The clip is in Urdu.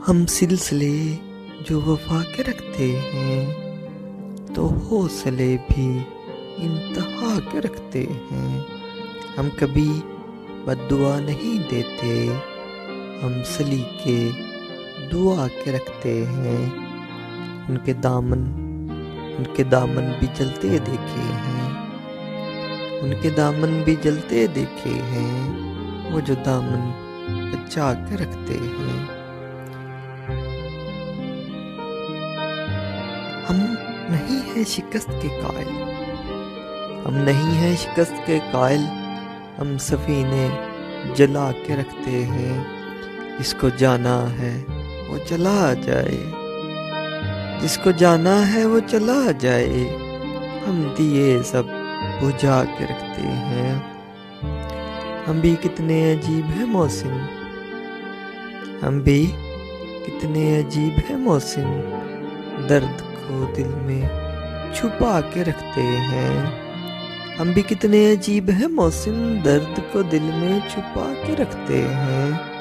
ہم سلسلے جو وفا کے رکھتے ہیں تو حوصلے بھی انتہا کے رکھتے ہیں. ہم کبھی بد دعا نہیں دیتے، ہم سلیقے دعا کے رکھتے ہیں. ان کے دامن بھی جلتے دیکھے ہیں، ان کے دامن بھی جلتے دیکھے ہیں، وہ جو دامن بچا کے رکھتے ہیں. ہم نہیں ہیں شکست کے قائل، ہم نہیں ہیں شکست کے قائل، ہم سفینے جلا کے رکھتے ہیں. جس کو جانا ہے وہ چلا جائے، جس کو جانا ہے وہ چلا جائے، ہم دیے سب بجھا کے رکھتے ہیں. ہم بھی کتنے عجیب ہیں محسن، ہم بھی کتنے عجیب ہیں محسن، درد کو دل میں چھپا کے رکھتے ہیں. ہم بھی کتنے عجیب ہیں محسن، درد کو دل میں چھپا کے رکھتے ہیں.